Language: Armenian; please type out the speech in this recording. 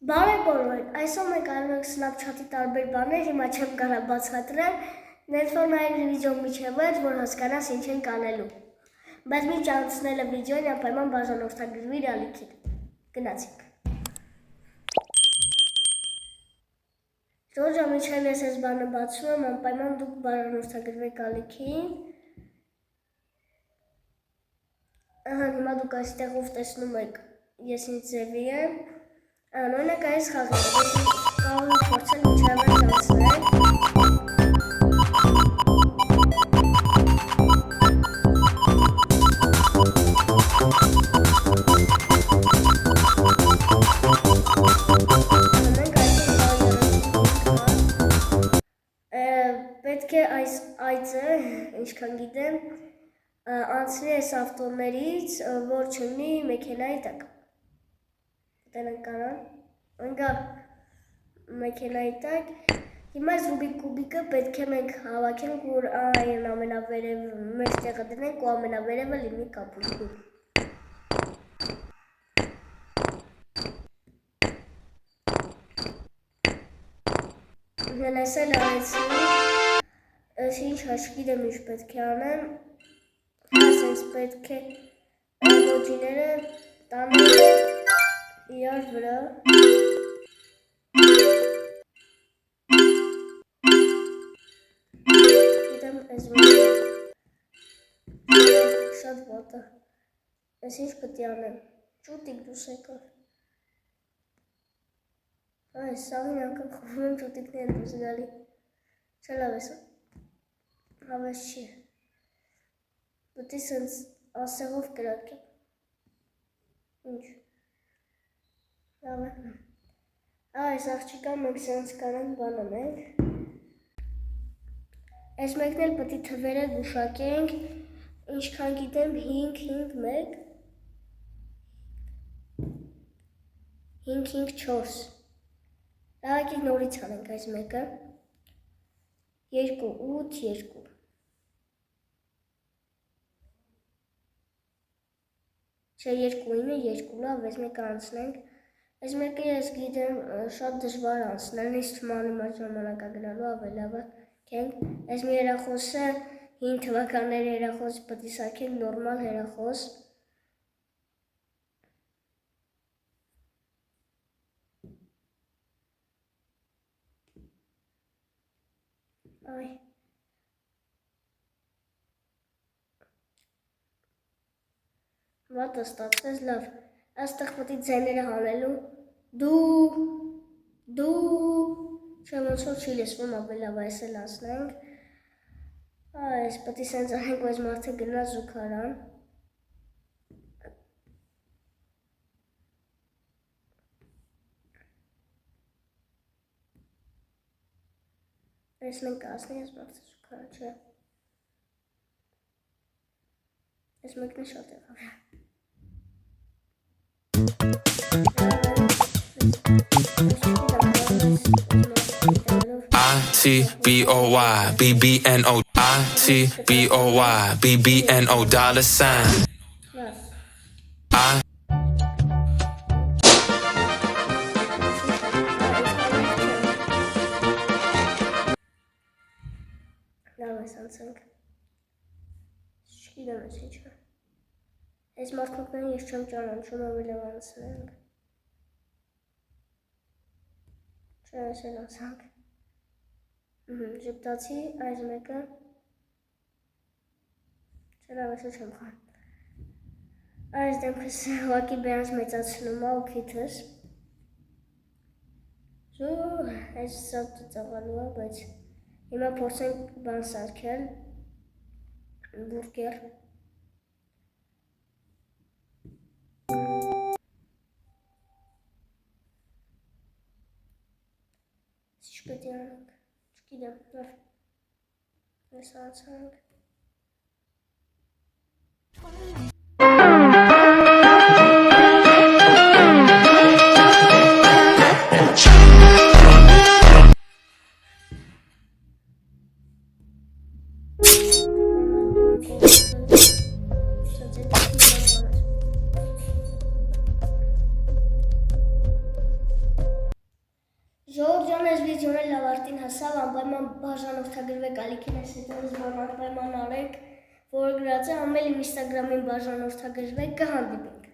Բարև բոլորին, այսօր մենք անում ենք Snapchat-ի տարբեր բաներ, հիմա չեմ կարող բացատրել, ներթոնային վիդեո միջև էր, որ հասկանաս ինչ ենք անելու։ Բայց մինչ անցնելը վիդեոն անպայման բաժանորդագրվիր ալիքին։ Գնացինք։ Ժորժա, մինչև ես այս բանը բացում եմ, անպայման դուք բաժանորդագրվեք ալիքին։ Ահա, հիմա դուք այստեղով տեսնում եք, ես ինչ ձևի եմ։ Նույնակ այս խաղերը, կարող ենք փորձել մինչև այս անցնել։ Պետք է այս այծը, ինչքան գիտեմ, անցնի այս ավտոներից, որ չունի մեքենայի տակ։ Տենենք կարան, ընգա մեքենայի տակ, հիմա այս Ռուբիկ կուբիկը պետք է մենք հավաքենք, որ այն ամենավերևը մեր տեղը դնենք ու ամենավերևը լինի կապույտի։ Ես էլ արեցի, ես ինչ հաշկիրեմ ինչ պետք է անեմ, ասենց պետք է ոջիները տանեմ իրար վրա, գիտեմ ես վրա, շատ վատը, ես ինչ պտի անեմ, ճուտիկ դուս եկար, այս սաղին անգամ խովում եմ ճուտիկներ դուս գալի, չլավ ես, հավես չի, պտի սենց ասեղով կրակեմ, ինչ, լավ է, այս աղջիկան մենք սենց կանենք բան անենք, այս մեկն էլ պտի թվերը գուշակենք, ինչքան գիտեմ 5-5-1, 5-5-4, լավակի նորից անենք այս մեկը, 2-8-2, չէ 2-9, 2 լավ, այս մեկը անցնենք, այս մեկը ես գիտեմ շատ դժվար անցնել, ինձ թմանի մար ժամանակագրալու ավելավը կենք, այս մի հերախոսը 5 թվականների հերախոս պտի սարքենք նորմալ հերախոս, այ, վատը ստացվեց լավ, աստեղ պտի ձայները հանելու, դու, չէ ոնց որ չի լսվում ավելավ այս էլ ասնենք, այս պտի սենց անենք, այս մարդը գնա զուգարան, այս մենք ասնի, այս մարդը զուգարան չէ, այս մեկն է շատ եղավ, I-T-B-O-Y, B-B-N-O, I-T-B-O-Y, B-B-N-O, $. Լավ ես անցենք, չգիտեմ ես ինչ է, այս մարդմուկները ես չեմ ճանաչում ավելավ անցնենք, չէ ես էլ անցանք, ժպտացի այս մեկը, չէ լավ ես չեմ խան, այս դեմքս հողակի բերանց մեծացնում է ու քիթս, այս սատ ծաղալու է, բայց հիմա փորձենք բան սարքել, բուրգեր, ինչ պետի անենք, չգիտեմ, լավ, ես անցանք, ջան, այս վիդեոն էլ ավարտին հասավ, անպայման բաժանորդագրվեք ալիքին, այս հետո զբաղ անպայման արեք, որ գրած է, ամեն իմ Instagram-ին բաժանորդագրվեք, կհանդիպենք։